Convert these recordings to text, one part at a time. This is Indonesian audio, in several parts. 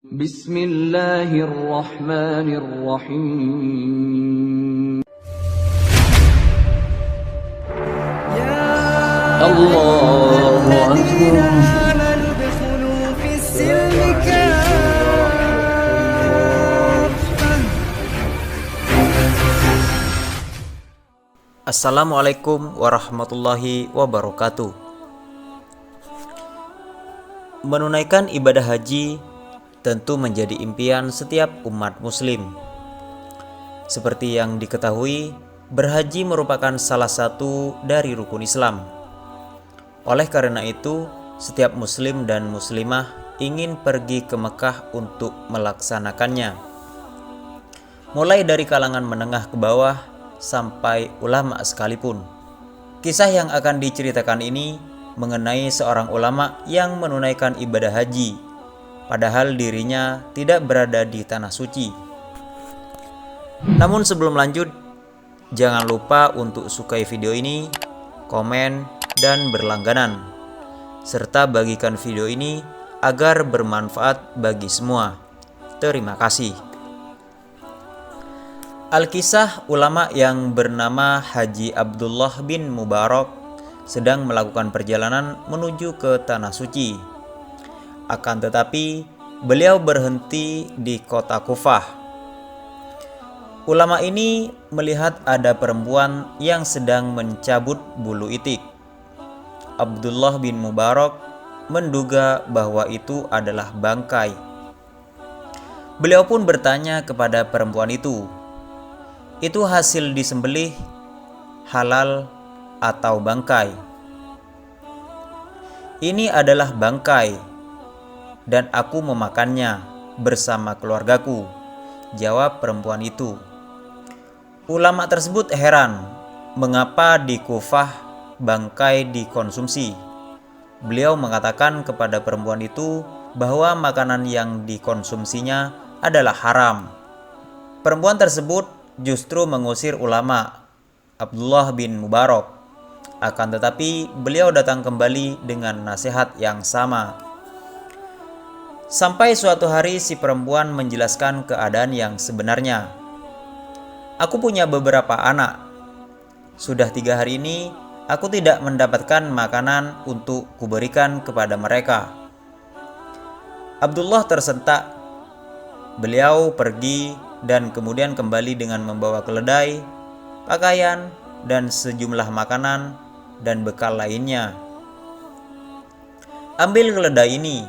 Bismillahirrahmanirrahim. Allahu الذين Akbar. آمنوا ادخلوا في السلم كافة. Assalamualaikum warahmatullahi wabarakatuh. Menunaikan ibadah haji tentu menjadi impian setiap umat muslim. Seperti yang diketahui, berhaji merupakan salah satu dari rukun Islam. Oleh karena itu, setiap muslim dan muslimah ingin pergi ke Mekah untuk melaksanakannya. Mulai dari kalangan menengah ke bawah sampai ulama sekalipun. Kisah yang akan diceritakan ini mengenai seorang ulama yang menunaikan ibadah haji, padahal dirinya tidak berada di tanah suci. Namun sebelum lanjut, jangan lupa untuk sukai video ini, komen, dan berlangganan, serta bagikan video ini agar bermanfaat bagi semua. Terima kasih. Alkisah ulama yang bernama Haji Abdullah bin Mubarak sedang melakukan perjalanan menuju ke Tanah Suci. Akan tetapi, beliau berhenti di kota Kufah. Ulama ini melihat ada perempuan yang sedang mencabut bulu itik. Abdullah bin Mubarak menduga bahwa itu adalah bangkai. Beliau pun bertanya kepada perempuan itu hasil disembelih halal atau bangkai? Ini adalah bangkai dan aku memakannya bersama keluargaku, jawab perempuan itu. Ulama tersebut heran mengapa di Kufah bangkai dikonsumsi. Beliau mengatakan kepada perempuan itu bahwa makanan yang dikonsumsinya adalah haram. Perempuan tersebut justru mengusir ulama Abdullah bin Mubarak. Akan tetapi beliau datang kembali dengan nasihat yang sama. Sampai suatu hari si perempuan menjelaskan keadaan yang sebenarnya. Aku punya beberapa anak. Sudah 3 hari ini aku tidak mendapatkan makanan untuk kuberikan kepada mereka. Abdullah tersentak. Beliau pergi dan kemudian kembali dengan membawa keledai, pakaian, dan sejumlah makanan dan bekal lainnya. Ambil keledai ini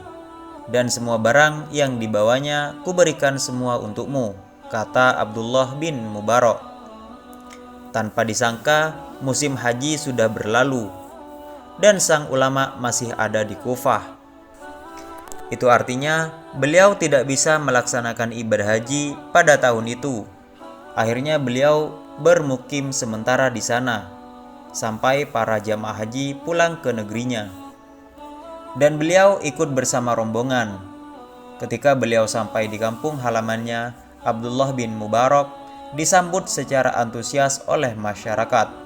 dan semua barang yang dibawanya kuberikan semua untukmu, kata Abdullah bin Mubarak. Tanpa disangka, musim haji sudah berlalu dan sang ulama masih ada di Kufah. Itu artinya beliau tidak bisa melaksanakan ibadah haji pada tahun itu. Akhirnya beliau bermukim sementara di sana sampai para jamaah haji pulang ke negerinya. Dan beliau ikut bersama rombongan. Ketika beliau sampai di kampung halamannya, Abdullah bin Mubarak disambut secara antusias oleh masyarakat.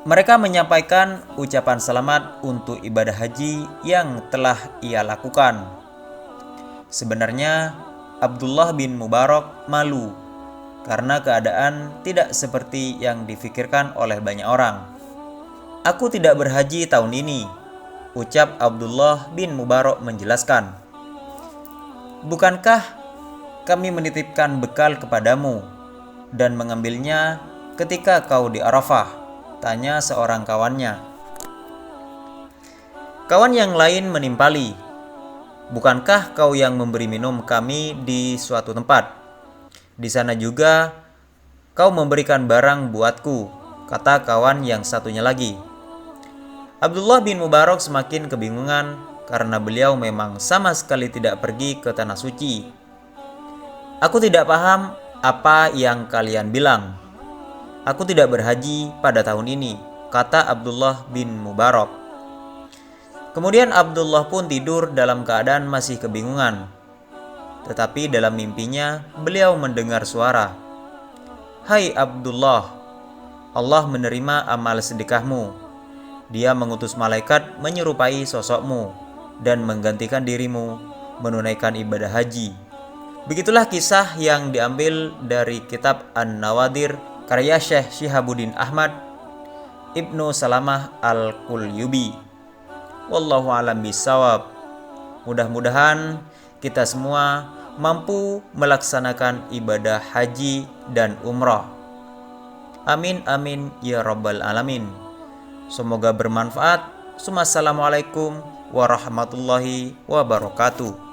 Mereka menyampaikan ucapan selamat untuk ibadah haji yang telah ia lakukan. Sebenarnya Abdullah bin Mubarak malu karena keadaan tidak seperti yang difikirkan oleh banyak orang. Aku tidak berhaji tahun ini, ucap Abdullah bin Mubarak menjelaskan. Bukankah kami menitipkan bekal kepadamu dan mengambilnya ketika kau di Arafah? Tanya seorang kawannya. Kawan yang lain menimpali, bukankah kau yang memberi minum kami di suatu tempat? Di sana juga kau memberikan barang buatku, kata kawan yang satunya lagi. Abdullah bin Mubarak semakin kebingungan karena beliau memang sama sekali tidak pergi ke tanah suci. Aku tidak paham apa yang kalian bilang. Aku tidak berhaji pada tahun ini, kata Abdullah bin Mubarak. Kemudian Abdullah pun tidur dalam keadaan masih kebingungan. Tetapi dalam mimpinya beliau mendengar suara. Hai Abdullah, Allah menerima amal sedekahmu. Dia mengutus malaikat menyerupai sosokmu dan menggantikan dirimu menunaikan ibadah haji. Begitulah kisah yang diambil dari kitab An-Nawadir karya Syekh Syihabuddin Ahmad Ibnu Salamah Al-Qulyubi. Wallahu alam bisawab. Mudah-mudahan kita semua mampu melaksanakan ibadah haji dan umrah. Amin amin ya rabbal alamin. Semoga bermanfaat. Assalamualaikum warahmatullahi wabarakatuh.